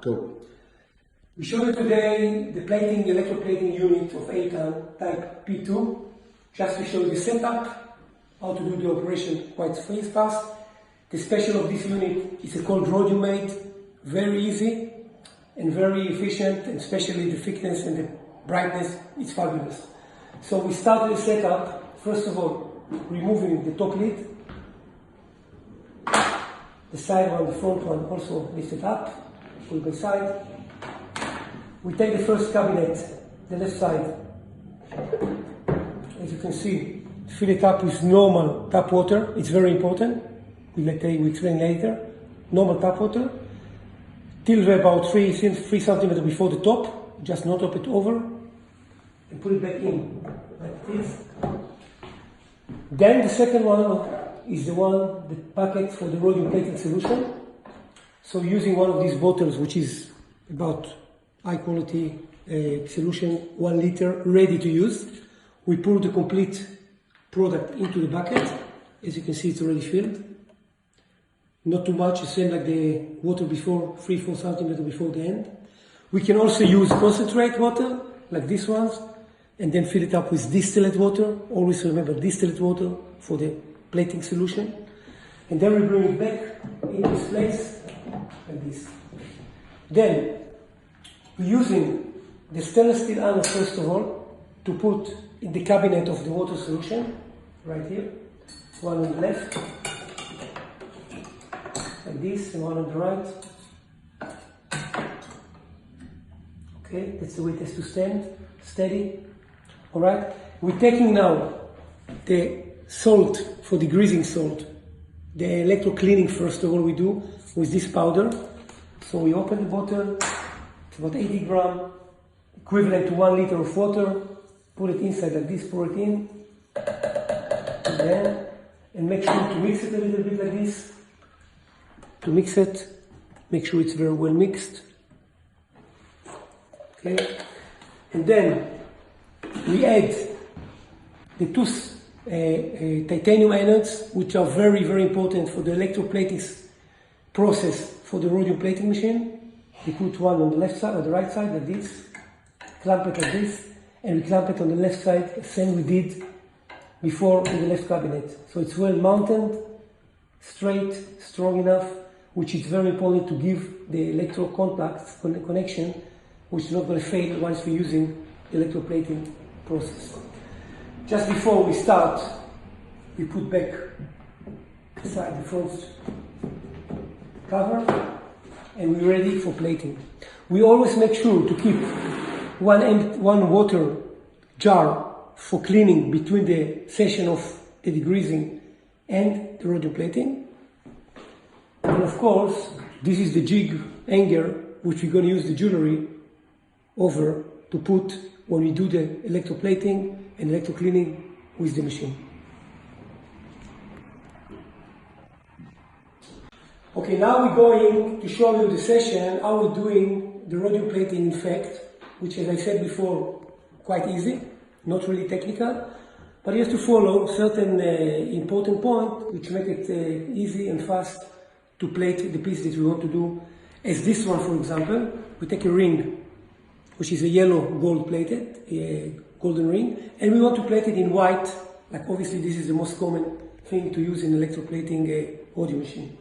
Cool. We show you today the electroplating unit of Eitan type P-2, just to show you the setup, how to do the operation quite fast. The special of this unit is called rhodium made, very easy and very efficient, and especially the thickness and the brightness is fabulous. So we start the setup, first of all, removing the top lid. The side one, the front one also lifted up, pull by side. We take the first cabinet, the left side. As you can see, fill it up with normal tap water. It's very important. We'll explain later. Normal tap water. Till about 3 centimeters before the top. Just not top it over. And put it back in, like this. Then the second one is the packet for the rhodium plating solution. So using one of these bottles, which is about high quality solution, 1 liter, ready to use. We pour the complete product into the bucket. As you can see, it's already filled. Not too much, the same like the water before, 3-4 centimeters before the end. We can also use concentrate water, like this ones, and then fill it up with distillate water. Always remember distillate water for the plating solution. And then we bring it back into its place, like this. Then, we're using the stainless steel anode first of all to put in the cabinet of the water solution, right here. One on the left, like this, and one on the right. Okay, that's the way it has to stand, steady. Alright, we're taking now the salt for the greasing salt, the electro cleaning first of all we do with this powder. So we open the bottle. It's about 80 grams, equivalent to 1 liter of water. Put it inside like this, pour it in, and make sure to mix it a little bit like this. To mix it, make sure it's very well mixed. Okay, and then we add the two titanium anodes, which are very, very important for the electroplating process for the rhodium plating machine. We put one on the left side, or the right side, like this, clamp it like this, and we clamp it on the left side, the same we did before in the left cabinet. So it's well mounted, straight, strong enough, which is very important to give the electro contacts connection, which is not going to fail once we're using the electroplating process. Just before we start, we put back aside the front cover, and we're ready for plating. We always make sure to keep one water jar for cleaning between the session of the degreasing and the rhodium plating. And of course, this is the jig hanger, which we're going to use the jewelry over to put when we do the electroplating and electrocleaning with the machine. Okay, now we're going to show you the session, how we're doing the rhodium plating effect, which, as I said before, quite easy, not really technical, but you have to follow certain important points which make it easy and fast to plate the piece that we want to do. As this one, for example, we take a ring, which is a yellow gold plated, golden ring, and we want to plate it in white, like obviously this is the most common thing to use in electroplating rhodium machine.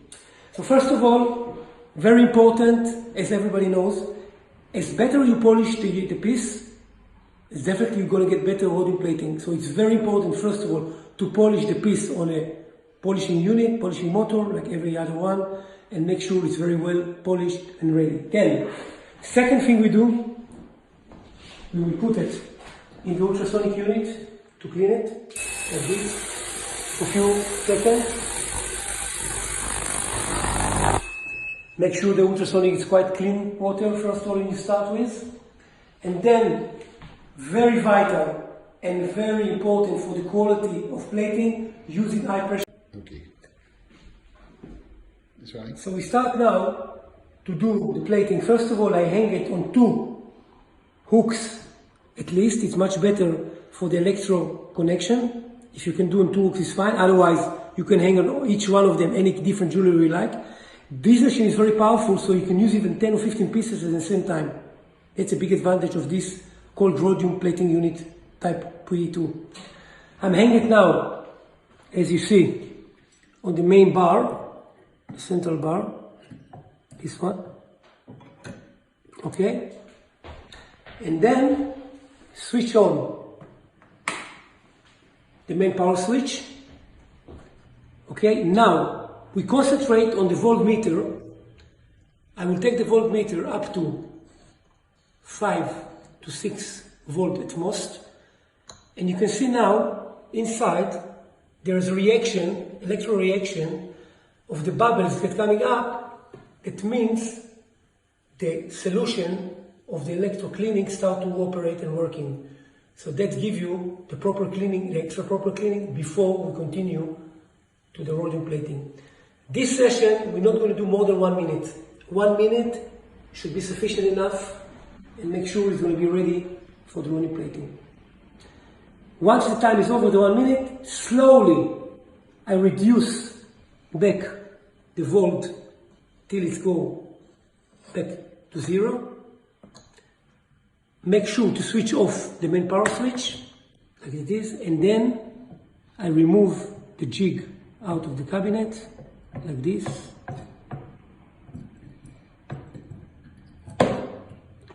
So first of all, very important, as everybody knows, as better you polish the piece, it's definitely you're going to get better rhodium plating. So it's very important, first of all, to polish the piece on a polishing unit, polishing motor, like every other one, and make sure it's very well polished and ready. Then, second thing we do, we will put it in the ultrasonic unit to clean it, like this, for a few seconds. Make sure the ultrasonic is quite clean water, first of all, you start with. And then, very vital and very important for the quality of plating, using high pressure. Okay. That's right. So we start now to do the plating. First of all, I hang it on 2 hooks, at least. It's much better for the electro connection. If you can do on 2 hooks, it's fine. Otherwise, you can hang on each one of them any different jewelry you like. This machine is very powerful, so you can use even 10 or 15 pieces at the same time. That's a big advantage of this called rhodium plating unit type P-2. I'm hanging it now, as you see, on the main bar, the central bar, this one, okay? And then switch on the main power switch, okay? Now, we concentrate on the voltmeter. I will take the voltmeter up to 5 to 6 volt at most. And you can see now, inside, there is a reaction, electro reaction of the bubbles that are coming up. That means the solution of the electro cleaning start to operate and working. So that gives you the proper cleaning, the extra proper cleaning before we continue to the rhodium plating. This session, we're not going to do more than 1 minute. 1 minute should be sufficient enough, and make sure it's going to be ready for the rhodium plating. Once the time is over the 1 minute, slowly I reduce back the volt till it goes back to 0. Make sure to switch off the main power switch, like it is, and then I remove the jig out of the cabinet, like this.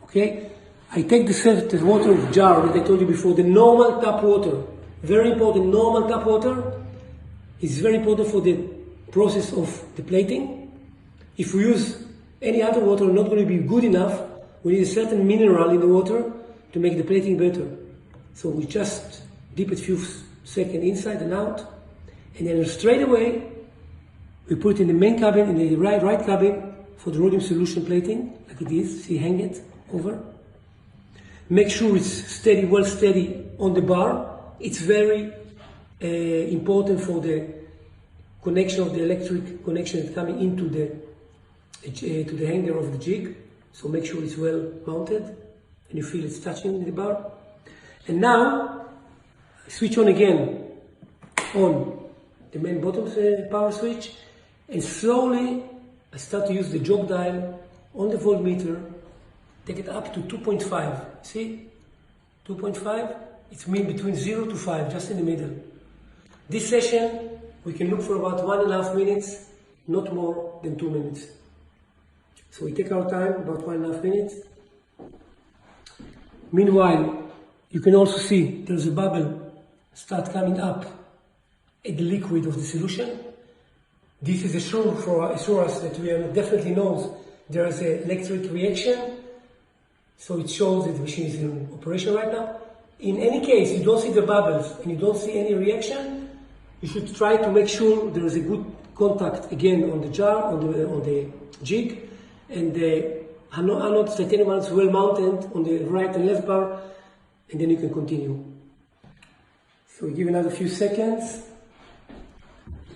Okay, I take the water jar that I told you before, the normal tap water, very important. Normal tap water is very important for the process of the plating. If we use any other water, not going to be good enough. We need a certain mineral in the water to make the plating better. So we just dip it a few seconds inside and out, and then straight away we put it in the main cabin, in the right cabin for the rhodium solution plating, like it is. See, hang it over. Make sure it's steady, well steady on the bar. It's very important for the connection of the electric connection that's coming into to the hanger of the jig. So make sure it's well mounted and you feel it's touching the bar. And now switch on again on the main bottom power switch, and slowly I start to use the jog dial on the voltmeter. Take it up to 2.5. See? 2.5. It's mean between 0 to 5, just in the middle. This session we can look for about 1.5 minutes, not more than 2 minutes. So we take our time, about 1.5 minutes. Meanwhile, you can also see there's a bubble start coming up at the liquid of the solution. This is assure us that we are definitely knows there is an electric reaction. So it shows that the machine is in operation right now. In any case, you don't see the bubbles and you don't see any reaction, you should try to make sure there is a good contact again on the jar, on the jig, and the anode titanium is well mounted on the right and left bar, and then you can continue. So give another few seconds.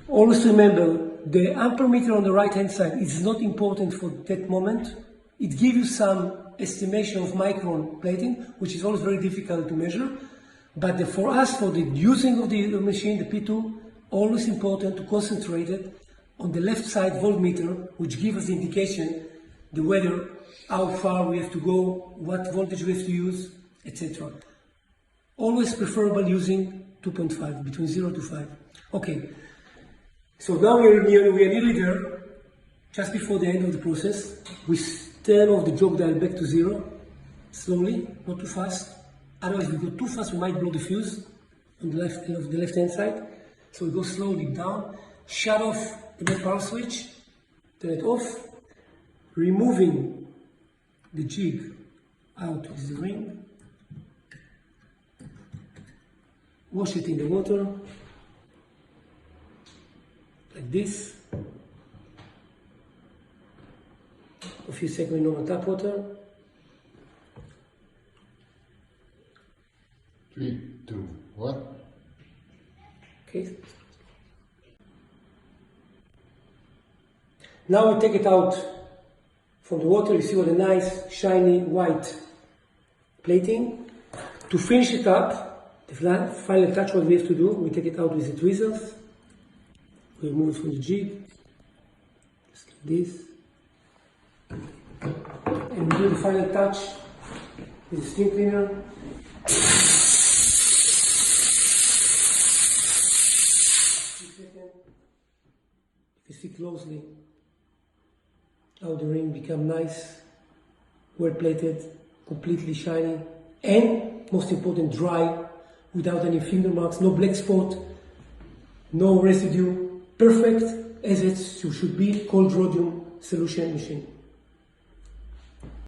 Always remember, the ampermeter on the right hand side is not important for that moment. It gives you some estimation of micron plating, which is always very difficult to measure. But for us, for the using of the machine, the P-2, always important to concentrate it on the left side voltmeter, which gives us the indication, the weather, how far we have to go, what voltage we have to use, etc. Always preferable using 2.5, between 0 to 5. Okay, so now we are nearly there. Just before the end of the process, we turn off the jog dial back to 0, slowly, not too fast. Otherwise, if we go too fast, we might blow the fuse on the left hand side. So we go slowly down, shut off the main power switch, turn it off, removing the jig out of the ring, wash it in the water, like this. A few seconds in normal tap water. 3, 2, 1. Okay. Now we take it out from the water. You see what a nice, shiny, white plating. To finish it up, the final touch, what we have to do, we take it out with the tweezers. We remove it from the jig. Just this, and we do the final touch with the steam cleaner. If you see closely how the ring become nice, well plated, completely shiny, and most important, dry, without any finger marks, no black spot, no residue, perfect as it should be, cold rhodium solution machine.